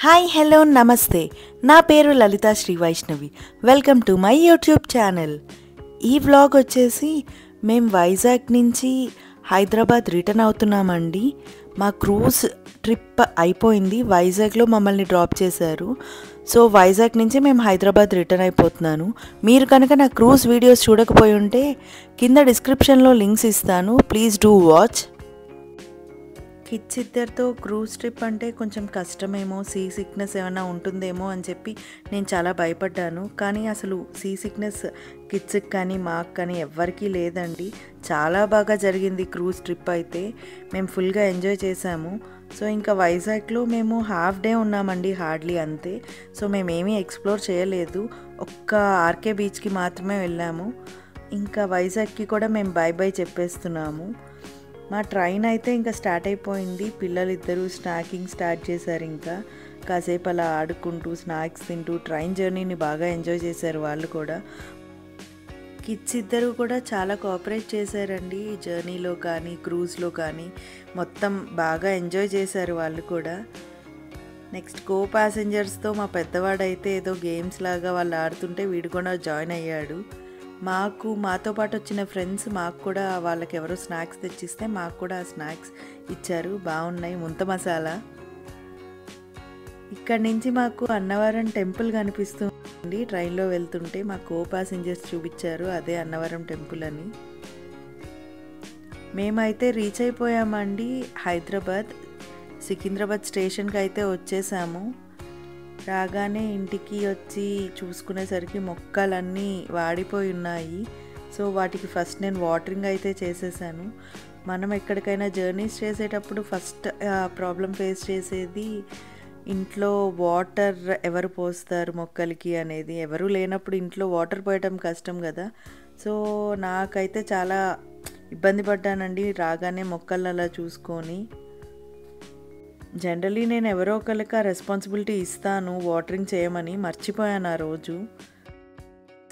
Hi hello నమస్తే. నా పేరు Lalitha Sri Vaishnavi. Welcome to my YouTube channel. ఈ వ్లాగ్ వచ్చేసి మేము వైజాగ్ నుంచి హైదరాబాద్ రిటర్న్ అవుతున్నామండి. మా క్రూజ్ ట్రిప్ అయిపోయింది. వైజాగ్లో మమ్మల్ని డ్రాప్ చేశారు. సో వైజాగ్ నుంచి మేము హైదరాబాద్ రిటర్న్ అయిపోతున్నాను. మీరు కనుక నా క్రూజ్ వీడియోస్ చూడకపోయి ఉంటే కింద డిస్క్రిప్షన్లో లింక్స్ ఇస్తాను. Please do watch. కిడ్స్ ఇద్దరితో క్రూజ్ ట్రిప్ అంటే కొంచెం కష్టమేమో, సీ సిక్నెస్ ఏమైనా ఉంటుందేమో అని చెప్పి నేను చాలా భయపడ్డాను. కానీ అసలు సీ సిక్నెస్ కిడ్స్కి కానీ మాకు కానీ ఎవ్వరికీ లేదండి. చాలా బాగా జరిగింది క్రూజ్ ట్రిప్ అయితే. మేము ఫుల్గా ఎంజాయ్ చేసాము. సో ఇంకా వైజాగ్లో మేము హాఫ్ డే ఉన్నామండి, హార్డ్లీ అంతే. సో మేమేమీ ఎక్స్ప్లోర్ చేయలేదు. ఒక్క ఆర్కే బీచ్కి మాత్రమే వెళ్ళాము. ఇంకా వైజాగ్కి కూడా మేము బై బై చెప్పేస్తున్నాము. మా ట్రైన్ అయితే ఇంకా స్టార్ట్ అయిపోయింది. పిల్లలు ఇద్దరు స్నాకింగ్ స్టార్ట్ చేశారు. ఇంకా కాసేపు అలా ఆడుకుంటూ స్నాక్స్ తింటూ ట్రైన్ జర్నీని బాగా ఎంజాయ్ చేశారు వాళ్ళు కూడా. కిడ్స్ ఇద్దరు కూడా చాలా కోఆపరేట్ చేశారండి. జర్నీలో కానీ క్రూజ్లో కానీ మొత్తం బాగా ఎంజాయ్ చేశారు వాళ్ళు కూడా. నెక్స్ట్ కో ప్యాసింజర్స్తో మా పెద్దవాడైతే ఏదో గేమ్స్ లాగా వాళ్ళు ఆడుతుంటే వీడు కూడా జాయిన్ అయ్యాడు. మాతో పాటు వచ్చిన ఫ్రెండ్స్ మాకు కూడా వాళ్ళకి ఎవరో స్నాక్స్ తెచ్చిస్తే మాకు కూడా ఆ స్నాక్స్ ఇచ్చారు. బాగున్నాయి, ముంత మసాలా. ఇక్కడి నుంచి మాకు అన్నవరం టెంపుల్ కనిపిస్తుంది. ట్రైన్లో వెళ్తుంటే మా కో ప్యాసింజర్స్ చూపించారు అదే అన్నవరం టెంపుల్ అని. మేమైతే రీచ్ అయిపోయామండి హైదరాబాద్. సికింద్రాబాద్ స్టేషన్కి అయితే వచ్చేసాము. రాగానే ఇంటికి వచ్చి చూసుకునేసరికి మొక్కలన్నీ వాడిపోయి ఉన్నాయి. సో వాటికి ఫస్ట్ నేను వాటరింగ్ అయితే చేసేసాను. మనం ఎక్కడికైనా జర్నీస్ చేసేటప్పుడు ఫస్ట్ ప్రాబ్లం ఫేస్ చేసేది ఇంట్లో వాటర్ ఎవరు పోస్తారు మొక్కలకి అనేది. ఎవరు లేనప్పుడు ఇంట్లో వాటర్ పోయటం కష్టం కదా. సో నాకైతే చాలా ఇబ్బంది పడ్డానండి రాగానే మొక్కలను అలా చూసుకొని. జనరలీ నేను ఎవరో ఒకరికి ఆ రెస్పాన్సిబిలిటీ ఇస్తాను వాటరింగ్ చేయమని, మర్చిపోయాను ఆ రోజు.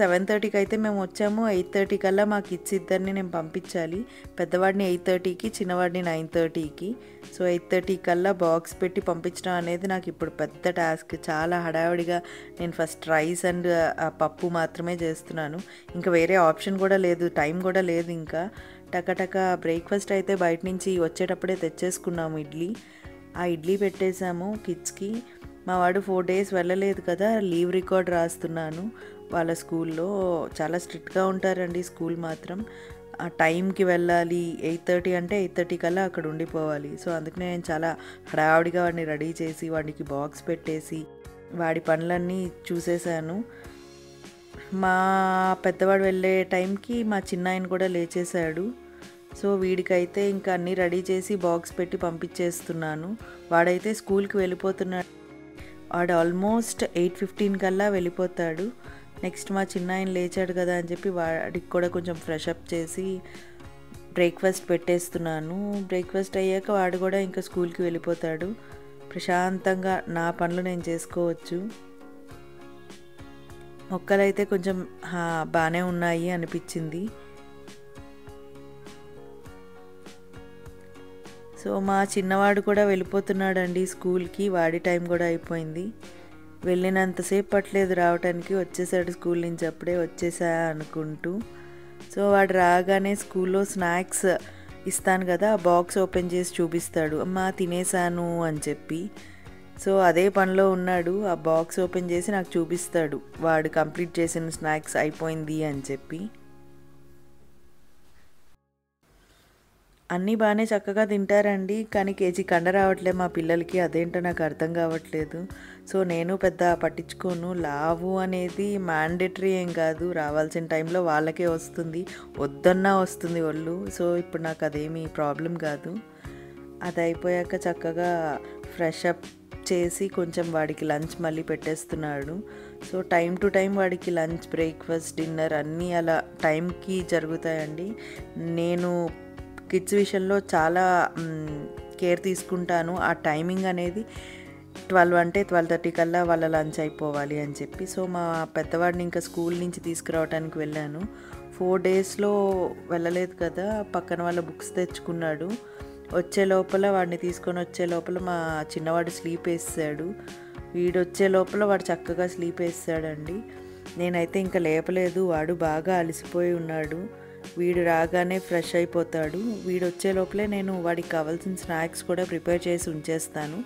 7:30కి అయితే మేము వచ్చాము. 8:30 కల్లా మా కిడ్స్ ఇద్దరిని నేను పంపించాలి. పెద్దవాడిని 8:30కి, చిన్నవాడిని 9:30కి. సో 8:30 కల్లా బాక్స్ పెట్టి పంపించడం అనేది నాకు ఇప్పుడు పెద్ద టాస్క్. చాలా హడావిడిగా నేను ఫస్ట్ రైస్ అండ్ పప్పు మాత్రమే చేస్తున్నాను. ఇంకా వేరే ఆప్షన్ కూడా లేదు, టైం కూడా లేదు. ఇంకా టకటక బ్రేక్ఫాస్ట్ అయితే బయట నుంచి వచ్చేటప్పుడే తెచ్చేసుకున్నాము. ఆ ఇడ్లీ పెట్టేశాము కిడ్స్కి. మా వాడు 4 days వెళ్ళలేదు కదా, లీవ్ రికార్డ్ రాస్తున్నాను. వాళ్ళ స్కూల్లో చాలా స్ట్రిక్ట్గా ఉంటారండి స్కూల్ మాత్రం. ఆ టైంకి వెళ్ళాలి. 8:30 అంటే 8:30 కల్లా అక్కడ ఉండిపోవాలి. సో అందుకనే నేను చాలా హడావుడిగా వాడిని రెడీ చేసి వాడికి బాక్స్ పెట్టేసి వాడి పనులన్నీ చూసేసాను. మా పెద్దవాడు వెళ్ళే టైంకి మా చిన్నాయన కూడా లేచేశాడు. సో వీడికైతే ఇంకా అన్నీ రెడీ చేసి బాక్స్ పెట్టి పంపించేస్తున్నాను. వాడైతే స్కూల్కి వెళ్ళిపోతున్నాడు. వాడు ఆల్మోస్ట్ 8:15 కల్లా వెళ్ళిపోతాడు. నెక్స్ట్ మా చిన్నాయన లేచాడు కదా అని చెప్పి వాడికి కూడా కొంచెం ఫ్రెష్ అప్ చేసి బ్రేక్ఫాస్ట్ పెట్టేస్తున్నాను. బ్రేక్ఫాస్ట్ అయ్యాక వాడు కూడా ఇంకా స్కూల్కి వెళ్ళిపోతాడు. ప్రశాంతంగా నా పనులు నేను చేసుకోవచ్చు. మొక్కలైతే కొంచెం బాగానే ఉన్నాయి అనిపించింది. సో మా చిన్నవాడు కూడా వెళ్ళిపోతున్నాడండి స్కూల్కి. వాడి టైం కూడా అయిపోయింది. వెళ్ళినంతసేపు పట్టలేదు రావడానికి, వచ్చేసాడు స్కూల్ నుంచి. అప్పుడే వచ్చేసా అనుకుంటూ. సో వాడు రాగానే స్కూల్లో స్నాక్స్ ఇస్తాను కదా, ఆ బాక్స్ ఓపెన్ చేసి చూపిస్తాడు, అమ్మా తినేసాను అని చెప్పి. సో అదే పనిలో ఉన్నాడు. ఆ బాక్స్ ఓపెన్ చేసి నాకు చూపిస్తాడు వాడు కంప్లీట్ చేసిన స్నాక్స్ అయిపోయింది అని చెప్పి. అన్నీ బాగానే చక్కగా తింటారండి. కానీ కేజీ కండ రావట్లేదు మా పిల్లలకి. అదేంటో నాకు అర్థం కావట్లేదు. సో నేను పెద్ద పట్టించుకోను. లావు అనేది మ్యాండేటరీ ఏం కాదు, రావాల్సిన టైంలో వాళ్ళకే వస్తుంది, వద్దన్నా వస్తుంది ఒళ్ళు. సో ఇప్పుడు నాకు అదేమీ ప్రాబ్లం కాదు. అది అయిపోయాక చక్కగా ఫ్రెష్ అప్ చేసి కొంచెం వాడికి లంచ్ మళ్ళీ పెట్టేస్తున్నాడు. సో టైం టు టైం వాడికి లంచ్, బ్రేక్ఫాస్ట్, డిన్నర్ అన్నీ అలా టైంకి జరుగుతాయండి. నేను కిడ్స్ విషయంలో చాలా కేర్ తీసుకుంటాను. ఆ టైమింగ్ అనేది 12 అంటే 12:30 కల్లా వాళ్ళ లంచ్ అయిపోవాలి అని చెప్పి. సో మా పెద్దవాడిని ఇంకా స్కూల్ నుంచి తీసుకురావడానికి వెళ్ళాను. 4 daysలో వెళ్ళలేదు కదా, పక్కన వాళ్ళ బుక్స్ తెచ్చుకున్నాడు. వాడిని తీసుకొని వచ్చే లోపల మా చిన్నవాడు స్లీప్ వేసాడు. వీడొచ్చే లోపల వాడు చక్కగా స్లీప్ వేస్తాడండి. నేనైతే ఇంకా లేపలేదు, వాడు బాగా అలసిపోయి ఉన్నాడు. వీడు రాగానే ఫ్రెష్ అయిపోతాడు. వీడు వచ్చే లోపలే నేను వాడికి కావాల్సిన స్నాక్స్ కూడా ప్రిపేర్ చేసి ఉంచేస్తాను.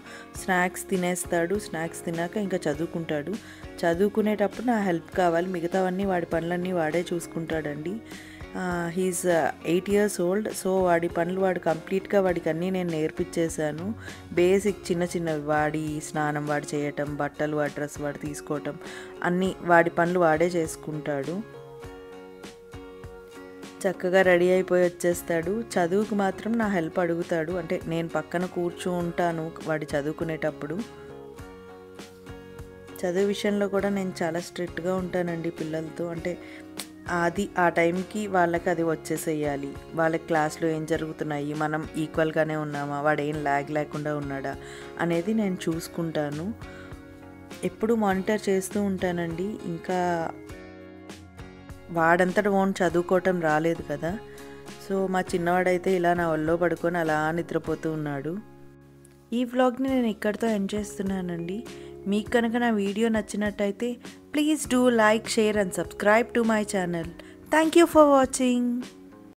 స్నాక్స్ తినేస్తాడు. స్నాక్స్ తిన్నాక ఇంకా చదువుకుంటాడు. చదువుకునేటప్పుడు నా హెల్ప్ కావాలి, మిగతావన్నీ వాడి పనులన్నీ వాడే చూసుకుంటాడండి. He's 8 years old. సో వాడి పనులు వాడు కంప్లీట్గా వాడికి అన్నీ నేను నేర్పించేశాను. బేసిక్ చిన్న చిన్నవి, వాడి స్నానం వాడు చేయటం, బట్టలు వాడి డ్రెస్ వాడు తీసుకోవటం, అన్నీ వాడి పనులు వాడే చేసుకుంటాడు. చక్కగా రెడీ అయిపోయి వచ్చేస్తాడు. చదువుకు మాత్రం నా హెల్ప్ అడుగుతాడు, అంటే నేను పక్కన కూర్చుంటాను వాడు చదువుకునేటప్పుడు. చదువు విషయంలో కూడా నేను చాలా స్ట్రిక్ట్గా ఉంటానండి పిల్లలతో. అంటే ఆ టైంకి వాళ్ళకి అది వచ్చేసేయాలి. వాళ్ళ క్లాస్లో ఏం జరుగుతున్నాయి, మనం ఈక్వల్గానే ఉన్నామా, వాడు ఏం ల్యాగ్ లేకుండా ఉన్నాడా అనేది నేను చూసుకుంటాను. ఎప్పుడు మానిటర్ చేస్తూ ఉంటానండి. ఇంకా వాడంతట ఓన్ చదువుకోవటం రాలేదు కదా. సో మా చిన్నవాడైతే ఇలా నా ఒళ్ళో పడుకొని అలా నిద్రపోతూ ఉన్నాడు. ఈ వ్లాగ్ని నేను ఇక్కడితో ఎండ్ చేస్తున్నానండి. మీకు కనుక నా వీడియో నచ్చినట్టయితే please do like, share and subscribe to my channel. Thank you for watching.